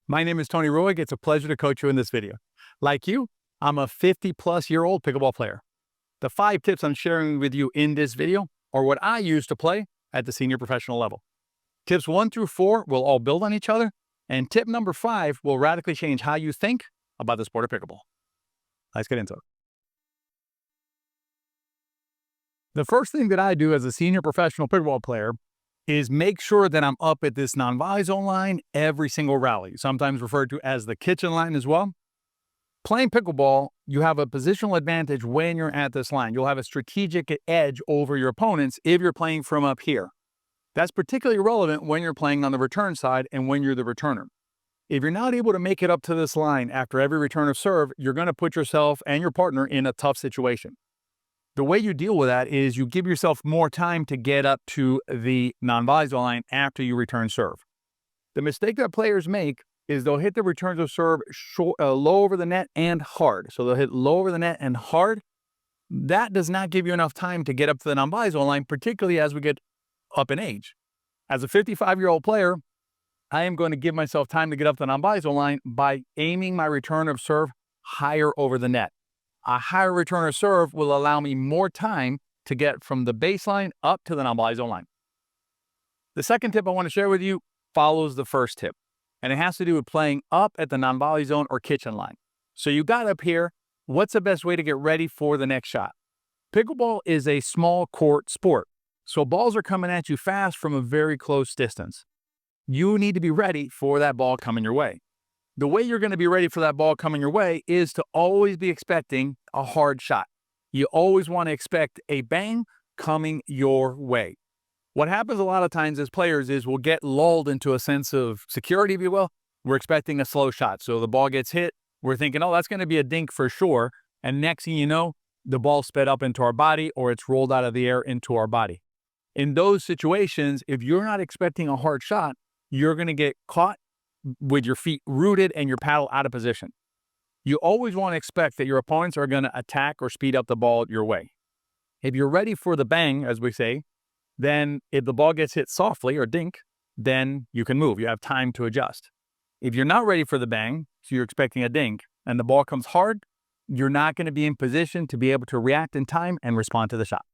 My name is Tony Roig. It's a pleasure to coach you in this video. Like you, I'm a 50-plus-year-old pickleball player. The 5 tips I'm sharing with you in this video are what I use to play at the senior professional level. Tips 1 through 4 will all build on each other, and tip number 5 will radically change how you think about the sport of pickleball. Let's get into it. The first thing that I do as a senior professional pickleball player is make sure that I'm up at this non-volley zone line every single rally, sometimes referred to as the kitchen line as well. Playing pickleball, you have a positional advantage when you're at this line. You'll have a strategic edge over your opponents if you're playing from up here. That's particularly relevant when you're playing on the return side and when you're the returner. If you're not able to make it up to this line after every return of serve, you're going to put yourself and your partner in a tough situation. The way you deal with that is you give yourself more time to get up to the non-volley zone line after you return serve. The mistake that players make is they'll hit the returns of serve low over the net and hard. So they'll hit low over the net and hard. That does not give you enough time to get up to the non-volley zone line, particularly as we get up in age. As a 55-year-old player, I am going to give myself time to get up the non-volley zone line by aiming my return of serve higher over the net. A higher return of serve will allow me more time to get from the baseline up to the non-volley zone line. The second tip I want to share with you follows the first tip, and it has to do with playing up at the non-volley zone or kitchen line. So you got up here, what's the best way to get ready for the next shot? Pickleball is a small court sport, so balls are coming at you fast from a very close distance. You need to be ready for that ball coming your way. The way you're going to be ready for that ball coming your way is to always be expecting a hard shot. You always want to expect a bang coming your way. What happens a lot of times as players is we'll get lulled into a sense of security, if you will. We're expecting a slow shot. So the ball gets hit. We're thinking, oh, that's going to be a dink for sure. And next thing you know, the ball sped up into our body or it's rolled out of the air into our body. In those situations, if you're not expecting a hard shot, you're going to get caught with your feet rooted and your paddle out of position. You always want to expect that your opponents are going to attack or speed up the ball your way. If you're ready for the bang, as we say, then if the ball gets hit softly or dink, then you can move. You have time to adjust. If you're not ready for the bang, so you're expecting a dink, and the ball comes hard, you're not going to be in position to be able to react in time and respond to the shot.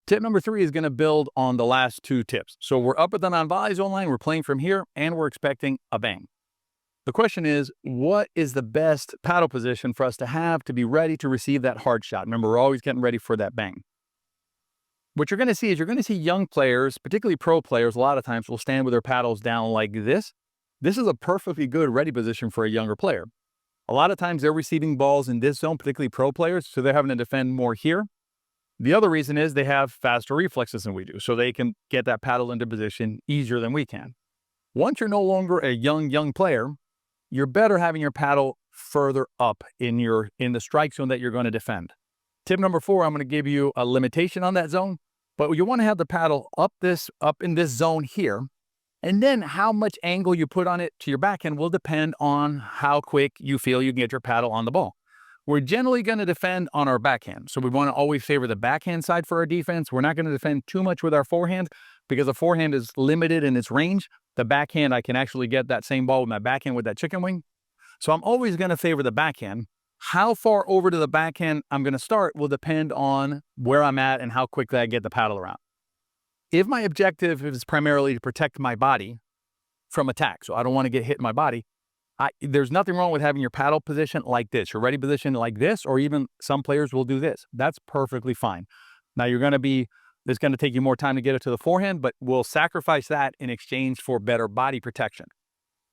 Tip number 3 is going to build on the last 2 tips. So we're up at the non-volley zone line, we're playing from here, and we're expecting a bang. The question is, what is the best paddle position for us to have to be ready to receive that hard shot? Remember, we're always getting ready for that bang. What you're going to see is you're going to see young players, particularly pro players, a lot of times will stand with their paddles down like this. This is a perfectly good ready position for a younger player. A lot of times they're receiving balls in this zone, particularly pro players, so they're having to defend more here. The other reason is they have faster reflexes than we do, so they can get that paddle into position easier than we can. Once you're no longer a young player, you're better having your paddle further up in the strike zone that you're going to defend. Tip number 4, I'm going to give you a limitation on that zone, but you want to have the paddle up in this zone here, and then how much angle you put on it to your backhand will depend on how quick you feel you can get your paddle on the ball. We're generally going to defend on our backhand, so we want to always favor the backhand side for our defense. We're not going to defend too much with our forehand because the forehand is limited in its range. The backhand, I can actually get that same ball with my backhand with that chicken wing. So I'm always going to favor the backhand. How far over to the backhand I'm going to start will depend on where I'm at and how quickly I get the paddle around. If my objective is primarily to protect my body from attack, so I don't want to get hit in my body, there's nothing wrong with having your paddle position like this, your ready position like this, or even some players will do this. That's perfectly fine. Now it's going to take you more time to get it to the forehand, but we'll sacrifice that in exchange for better body protection.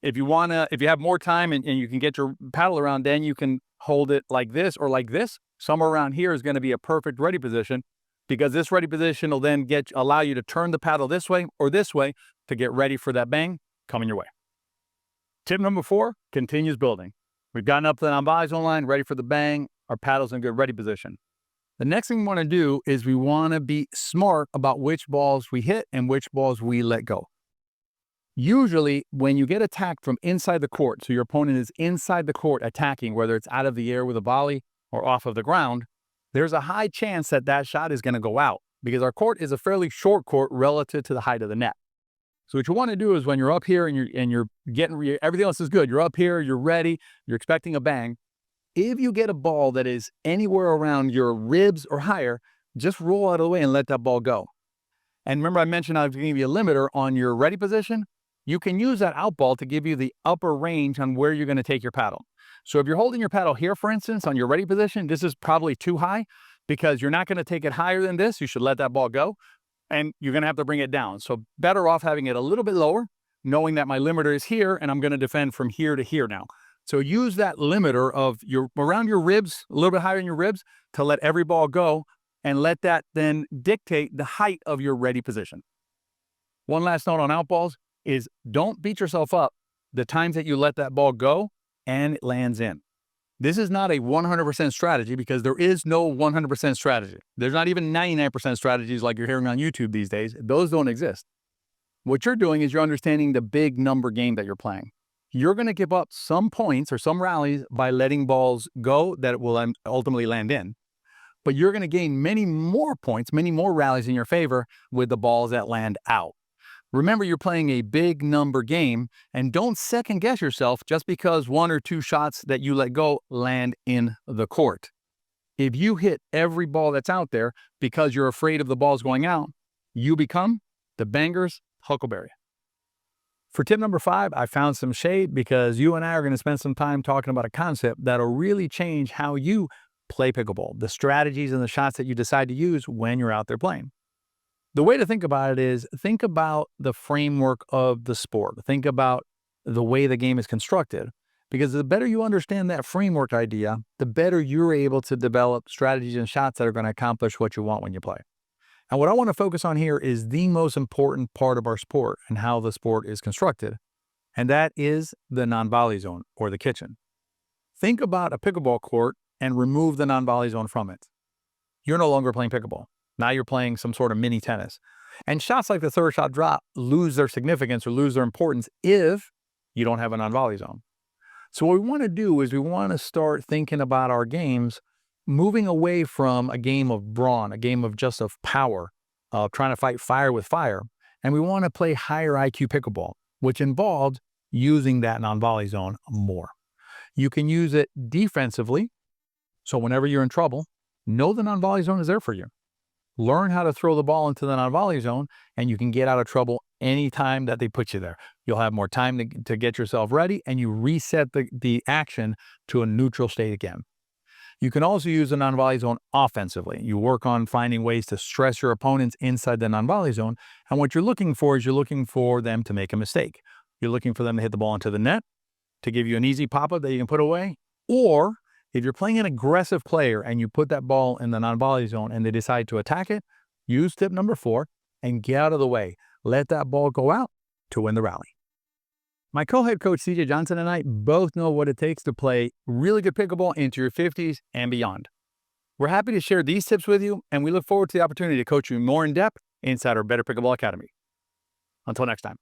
If you have more time and you can get your paddle around, then you can hold it like this or like this. Somewhere around here is going to be a perfect ready position because this ready position will then allow you to turn the paddle this way or this way to get ready for that bang coming your way. Tip number 4 continues building. We've gotten up to the non-volley zone line, ready for the bang. Our paddle's in good ready position. The next thing we want to do is we want to be smart about which balls we hit and which balls we let go. Usually, when you get attacked from inside the court, so your opponent is inside the court attacking, whether it's out of the air with a volley or off of the ground, there's a high chance that that shot is going to go out because our court is a fairly short court relative to the height of the net. So what you want to do is when you're up here and you're getting everything else is good. You're up here, you're ready, you're expecting a bang. If you get a ball that is anywhere around your ribs or higher, just roll out of the way and let that ball go. And remember I mentioned I was going to give you a limiter on your ready position. You can use that out ball to give you the upper range on where you're going to take your paddle. So if you're holding your paddle here, for instance, on your ready position, this is probably too high because you're not going to take it higher than this. You should let that ball go and you're going to have to bring it down. So better off having it a little bit lower, knowing that my limiter is here and I'm going to defend from here to here now. So use that limiter of around your ribs, a little bit higher in your ribs, to let every ball go and let that then dictate the height of your ready position. One last note on out balls is don't beat yourself up the times that you let that ball go and it lands in. This is not a 100% strategy because there is no 100% strategy. There's not even 99% strategies like you're hearing on YouTube these days. Those don't exist. What you're doing is you're understanding the big number game that you're playing. You're going to give up some points or some rallies by letting balls go that will ultimately land in. But you're going to gain many more points, many more rallies in your favor with the balls that land out. Remember, you're playing a big number game, and don't second guess yourself just because one or two shots that you let go land in the court. If you hit every ball that's out there because you're afraid of the balls going out, you become the banger's huckleberry. For tip number 5, I found some shade because you and I are going to spend some time talking about a concept that'll really change how you play pickleball, the strategies and the shots that you decide to use when you're out there playing. The way to think about it is think about the framework of the sport. Think about the way the game is constructed, because the better you understand that framework idea, the better you're able to develop strategies and shots that are going to accomplish what you want when you play. And what I want to focus on here is the most important part of our sport and how the sport is constructed, and that is the non-volley zone or the kitchen. Think about a pickleball court and remove the non-volley zone from it. You're no longer playing pickleball. Now you're playing some sort of mini tennis. And shots like the third shot drop lose their significance or lose their importance if you don't have a non-volley zone. So what we want to do is we want to start thinking about our games moving away from a game of brawn, a game of just of power, trying to fight fire with fire. And we want to play higher IQ pickleball, which involved using that non-volley zone more. You can use it defensively. So whenever you're in trouble, know the non-volley zone is there for you. Learn how to throw the ball into the non-volley zone, and you can get out of trouble anytime that they put you there. You'll have more time to get yourself ready, and you reset the action to a neutral state again. You can also use the non-volley zone offensively. You work on finding ways to stress your opponents inside the non-volley zone, and what you're looking for is you're looking for them to make a mistake. You're looking for them to hit the ball into the net, to give you an easy pop-up that you can put away, or if you're playing an aggressive player and you put that ball in the non-volley zone and they decide to attack it, use tip number 4 and get out of the way. Let that ball go out to win the rally. My co-head coach CJ Johnson and I both know what it takes to play really good pickleball into your 50s and beyond. We're happy to share these tips with you, and we look forward to the opportunity to coach you more in depth inside our Better Pickleball Academy. Until next time.